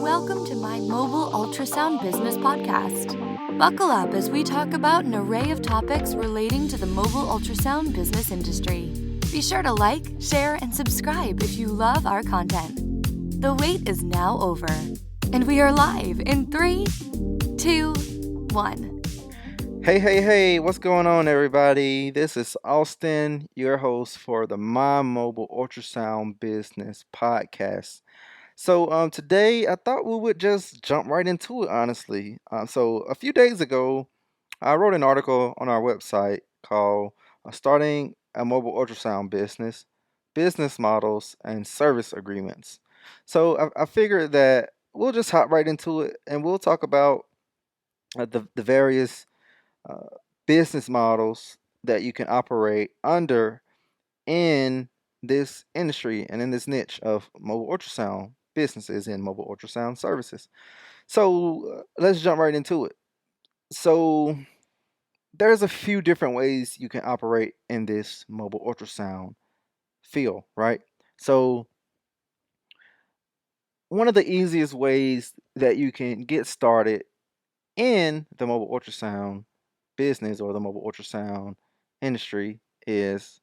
Welcome to my Mobile Ultrasound Business Podcast. Buckle up as we talk about an array of topics relating to the mobile ultrasound business industry. Be sure to like, share, and subscribe if you love our content. The wait is now over, and we are live in 3, 2, 1. Hey, what's going on, everybody? This is Austin, your host for the My Mobile Ultrasound Business Podcast. So today I thought we would just jump right into it, honestly. So a few days ago, I wrote an article on our website called Starting a Mobile Ultrasound Business, Business Models, and Service Agreements. So I figured that we'll just hop right into it and we'll talk about the various uh, business models that you can operate under in this industry and in this niche of mobile ultrasound businesses and mobile ultrasound services. So let's jump right into it. So there's a few different ways you can operate in this mobile ultrasound field, right? So one of the easiest ways that you can get started in the mobile ultrasound business or the mobile ultrasound industry is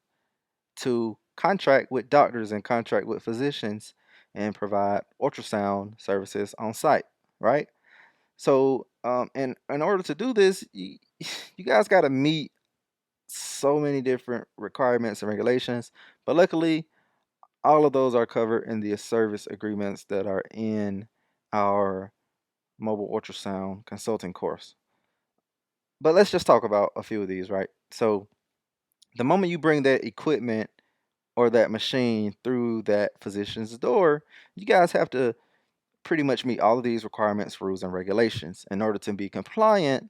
to contract with doctors and contract with physicians and provide ultrasound services on site, right? So, in order to do this, you guys got to meet so many different requirements and regulations, but luckily, all of those are covered in the service agreements that are in our mobile ultrasound consulting course. But let's just talk about a few of these, right? So, the moment you bring that equipment or that machine through that physician's door, you guys have to pretty much meet all of these requirements, rules, and regulations in order to be compliant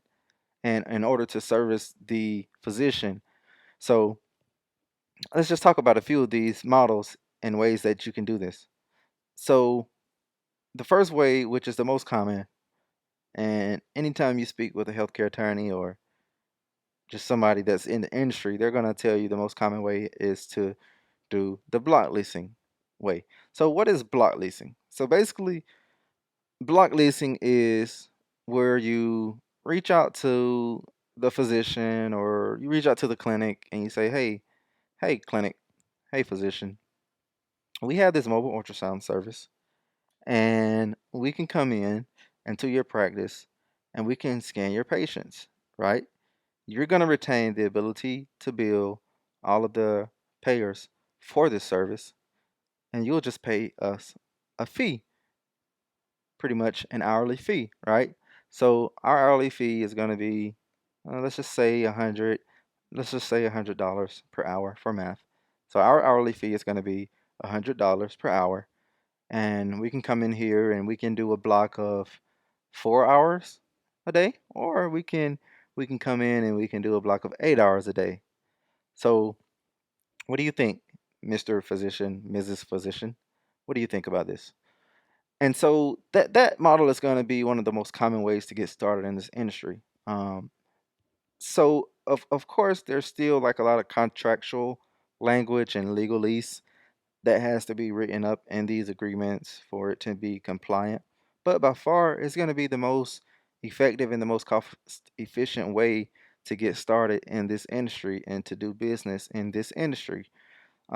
and in order to service the physician. So let's just talk about a few of these models and ways that you can do this. So the first way, which is the most common, and anytime you speak with a healthcare attorney or just somebody that's in the industry, they're going to tell you the most common way is to do the block leasing way. So what is block leasing? So basically, block leasing is where you reach out to the physician or you reach out to the clinic and you say, hey clinic, hey physician, we have this mobile ultrasound service and we can come in into your practice and we can scan your patients, right? You're going to retain the ability to bill all of the payers for this service and you'll just pay us a fee, pretty much an hourly fee, right? So our hourly fee is going to be, let's just say $100 per hour for math. So our hourly fee is going to be $100 per hour, and we can come in here and we can do a block of 4 hours a day, or we can come in and we can do a block of 8 hours a day. So what do you think, Mr. Physician, Mrs. Physician? What do you think about this? And so that model is going to be one of the most common ways to get started in this industry. So of course there's still like a lot of contractual language and legalese that has to be written up in these agreements for it to be compliant. But by far, it's going to be the most effective and the most cost efficient way to get started in this industry and to do business in this industry.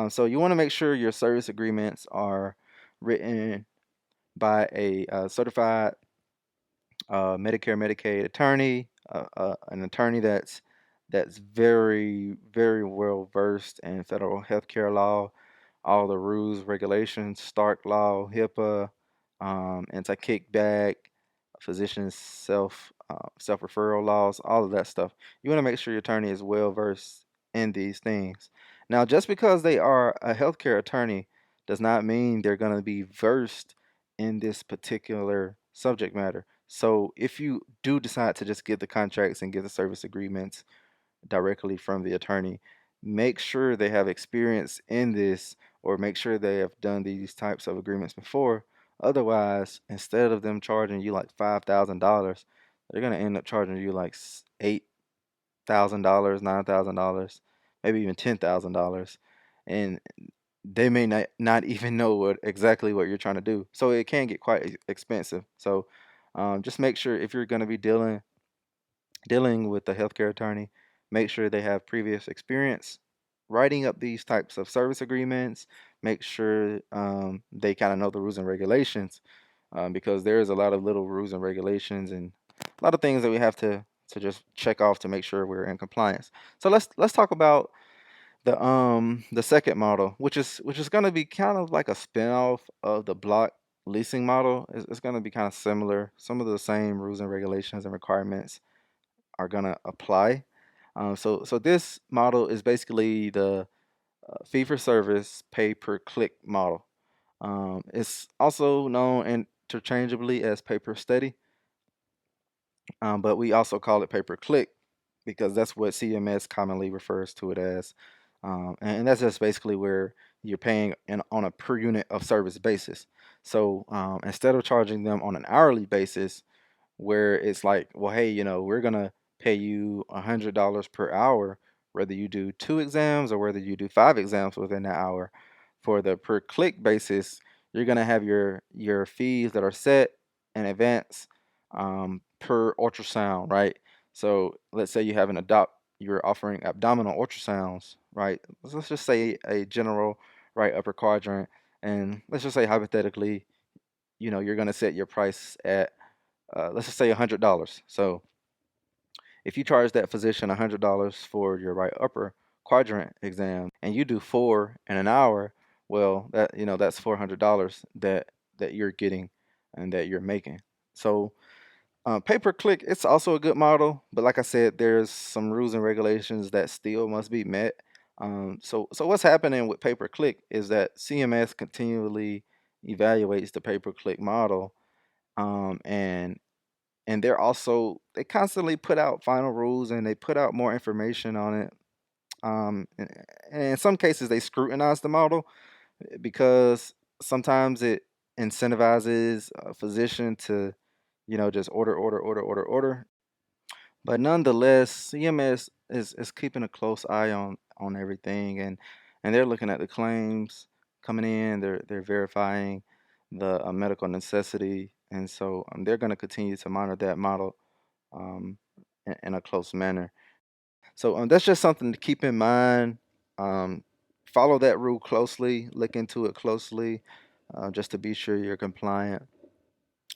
So you want to make sure your service agreements are written by a certified Medicare Medicaid attorney, an attorney that's very well versed in federal healthcare law, all the rules, regulations, Stark law, HIPAA, anti-kickback, physician self referral laws, all of that stuff. You want to make sure your attorney is well versed in these things. Now, just because they are a healthcare attorney does not mean they're going to be versed in this particular subject matter. So if you do decide to just get the contracts and get the service agreements directly from the attorney, make sure they have experience in this or make sure they have done these types of agreements before. Otherwise, instead of them charging you like $5,000, they're going to end up charging you like $8,000, $9,000, maybe even $10,000. And they may not even know exactly what you're trying to do. So it can get quite expensive. So just make sure if you're going to be dealing with a healthcare attorney, make sure they have previous experience writing up these types of service agreements. Make sure they kind of know the rules and regulations, because there's a lot of little rules and regulations and a lot of things that we have to just check off to make sure we're in compliance. So let's talk about the second model, which is going to be kind of like a spinoff of the block leasing model. It's going to be kind of similar. Some of the same rules and regulations and requirements are going to apply. So this model is basically the fee for service, pay per click model. It's also known interchangeably as pay per study, but we also call it pay per click because that's what CMS commonly refers to it as. And that's just basically where you're paying on a per unit of service basis. So instead of charging them on an hourly basis, where it's like, well, hey, we're gonna pay you $100 per hour, whether you do 2 exams or whether you do 5 exams within that hour. For the per click basis, you're gonna have your fees that are set in advance per ultrasound, right? So let's say you have you're offering abdominal ultrasounds, right? Let's just say a general right upper quadrant, and let's just say hypothetically, you're gonna set your price at let's just say $100. So if you charge that physician $100 for your right upper quadrant exam and you do four in an hour, well, that's $400 that you're getting and that you're making. So pay per click, it's also a good model, but like I said, there's some rules and regulations that still must be met. So what's happening with pay per click is that CMS continually evaluates the pay per click model, and they constantly put out final rules and they put out more information on it. And in some cases they scrutinize the model because sometimes it incentivizes a physician to just order. But nonetheless, CMS is keeping a close eye on everything, and they're looking at the claims coming in. They're verifying the medical necessity, and so they're going to continue to monitor that model um, in a close manner. So that's just something to keep in mind. Um, Follow that rule closely, look into it closely, just to be sure you're compliant.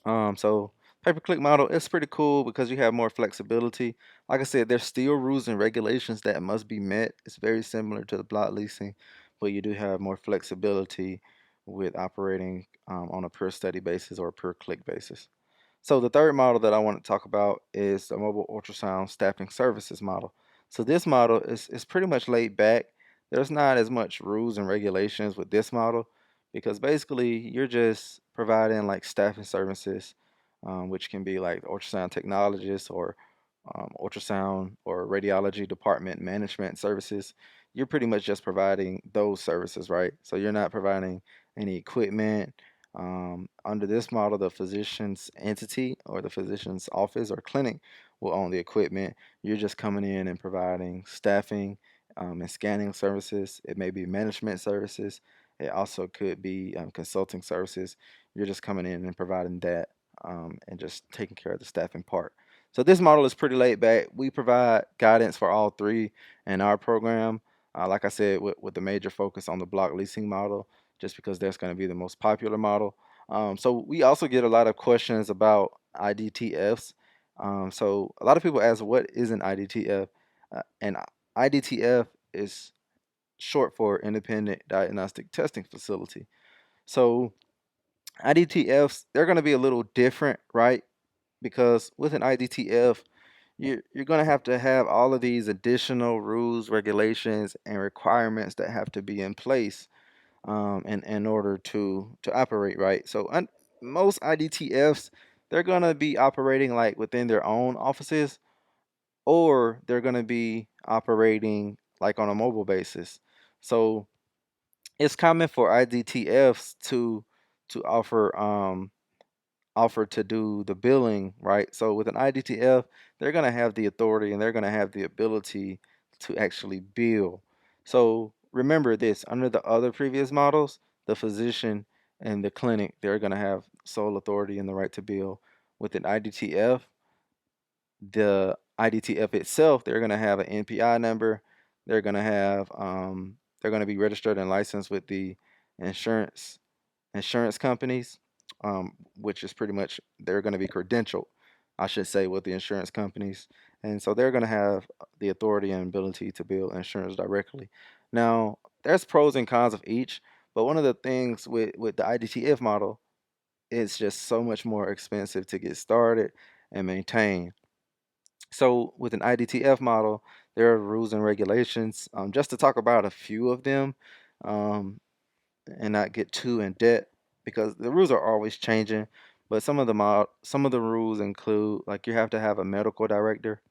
So pay-per-click model is pretty cool because you have more flexibility. Like I said, there's still rules and regulations that must be met. It's very similar to the block leasing, but you do have more flexibility with operating on a per study basis or per click basis. So the third model that I want to talk about is the mobile ultrasound staffing services model. So this model is pretty much laid back. There's not as much rules and regulations with this model because basically you're just providing like staffing services, which can be like ultrasound technologists or ultrasound or radiology department management services. You're pretty much just providing those services, right? So you're not providing any equipment. Under this model, the physician's entity or the physician's office or clinic will own the equipment. You're just coming in and providing staffing and scanning services. It may be management services. It also could be consulting services. You're just coming in and providing that and just taking care of the staffing part. So this model is pretty laid back. We provide guidance for all three in our program. Like I said, with the major focus on the block leasing model, just because that's going to be the most popular model. So we also get a lot of questions about IDTFs. So a lot of people ask, what is an IDTF? And IDTF is short for Independent Diagnostic Testing Facility. So IDTFs, they're going to be a little different, right? Because with an IDTF, you're going to have all of these additional rules, regulations, and requirements that have to be in place in order to operate, right? So most IDTFs, they're going to be operating like within their own offices, or they're going to be operating like on a mobile basis. So it's common for IDTFs to offer to do the billing, right? So with an IDTF, they're going to have the authority and they're going to have the ability to actually bill. So remember this, under the other previous models, the physician and the clinic, they're going to have sole authority and the right to bill. With an IDTF, the IDTF itself, they're going to have an NPI number. They're going to have they're going to be registered and licensed with the insurance insurance companies, which is pretty much they're going to be credentialed, I should say, with the insurance companies, and so they're going to have the authority and ability to bill insurance directly. Now, there's pros and cons of each, but one of the things with the IDTF model, it's just so much more expensive to get started and maintain. So with an IDTF model, there are rules and regulations. Just to talk about a few of them, um, and not get too in debt because the rules are always changing. But some of the rules include like you have to have a medical director,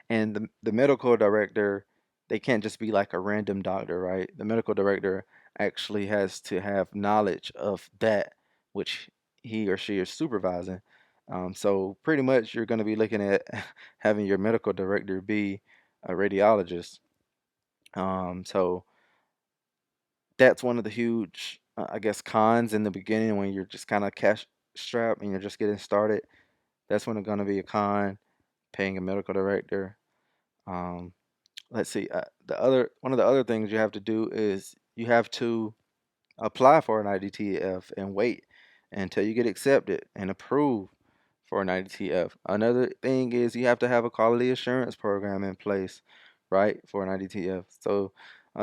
and the medical director, they can't just be like a random doctor, right? The medical director actually has to have knowledge of that which he or she is supervising. So pretty much you're going to be looking at having your medical director be a radiologist. So that's one of the huge, I guess, cons in the beginning when you're just kind of cash strapped and you're just getting started. That's when it's going to be a con, paying a medical director. Um, let's see. The other one of the other things you have to do is you have to apply for an IDTF and wait until you get accepted and approved for an IDTF. Another thing is you have to have a quality assurance program in place, right, for an IDTF. So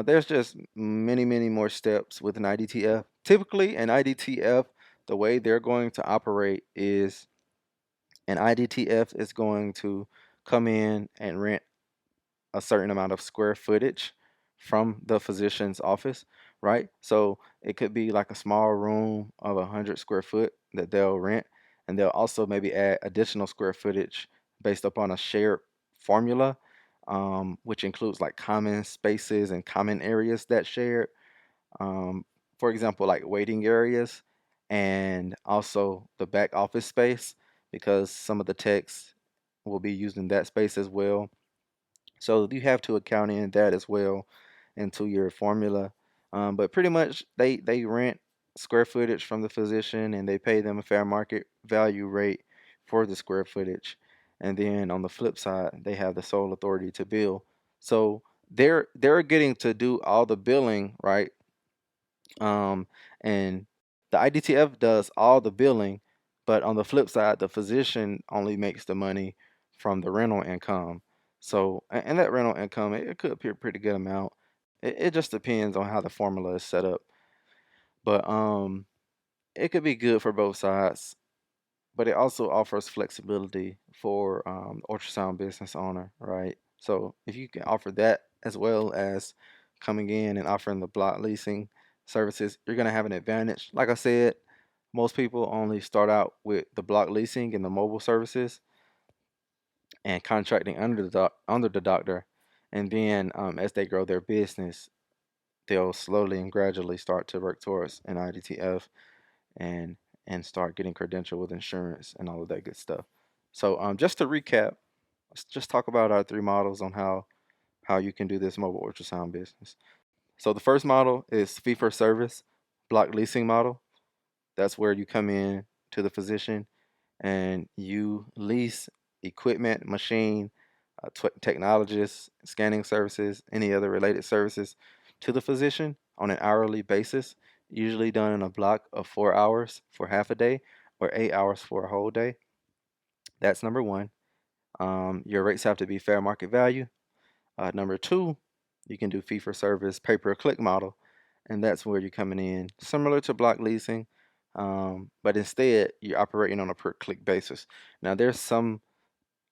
there's just many, many more steps with an IDTF. Typically, an IDTF, the way they're going to operate is an IDTF is going to come in and rent a certain amount of square footage from the physician's office, right? So it could be like a small room of 100 square foot that they'll rent, and they'll also maybe add additional square footage based upon a shared formula, which includes like common spaces and common areas that shared. Um, for example, like waiting areas and also the back office space, because some of the techs will be using that space as well, so you have to account in that as well into your formula. But pretty much they rent square footage from the physician and they pay them a fair market value rate for the square footage. And then on the flip side, they have the sole authority to bill. So they're getting to do all the billing, right? And the IDTF does all the billing, but on the flip side, the physician only makes the money from the rental income. So, and that rental income, it could be a pretty good amount. It just depends on how the formula is set up. But it could be good for both sides, but it also offers flexibility for ultrasound business owner, right? So if you can offer that as well as coming in and offering the block leasing services, you're gonna have an advantage. Like I said, most people only start out with the block leasing and the mobile services and contracting under the doctor, and then as they grow their business, they'll slowly and gradually start to work towards an IDTF and start getting credential with insurance and all of that good stuff. So just to recap, let's just talk about our three models on how you can do this mobile ultrasound business. So the first model is fee for service block leasing model. That's where you come in to the physician and you lease equipment, machine, technologists, scanning services, any other related services to the physician on an hourly basis, usually done in a block of 4 hours for half a day or 8 hours for a whole day. That's number one. Your rates have to be fair market value. Number two, you can do fee for service pay per click model, and that's where you're coming in similar to block leasing, but instead you're operating on a per click basis. Now, there's some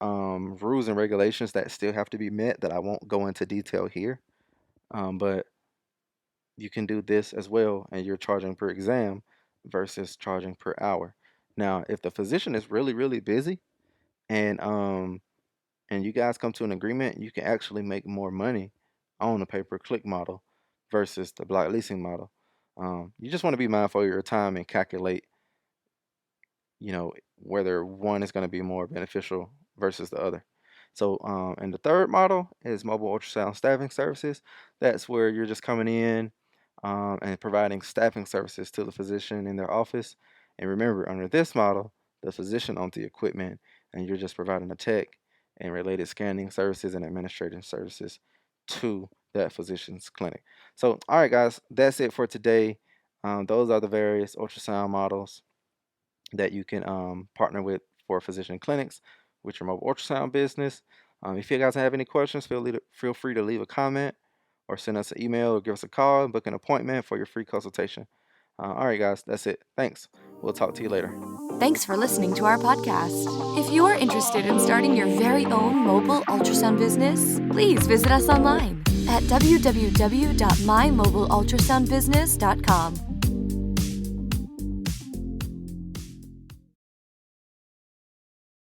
rules and regulations that still have to be met that I won't go into detail here, but you can do this as well, and you're charging per exam versus charging per hour. Now, if the physician is really, really busy and you guys come to an agreement, you can actually make more money on the pay per click model versus the block leasing model. You just want to be mindful of your time and calculate, whether one is going to be more beneficial versus the other. So, and the third model is mobile ultrasound staffing services. That's where you're just coming in and providing staffing services to the physician in their office. And remember, under this model, the physician owns the equipment, and you're just providing a tech and related scanning services and administrative services to that physician's clinic. So, all right, guys, that's it for today. Those are the various ultrasound models that you can partner with for physician clinics with your mobile ultrasound business. If you guys have any questions, feel free to leave a comment or send us an email or give us a call and book an appointment for your free consultation. All right, guys, that's it. Thanks. We'll talk to you later. Thanks for listening to our podcast. If you're interested in starting your very own mobile ultrasound business, please visit us online at www.mymobileultrasoundbusiness.com.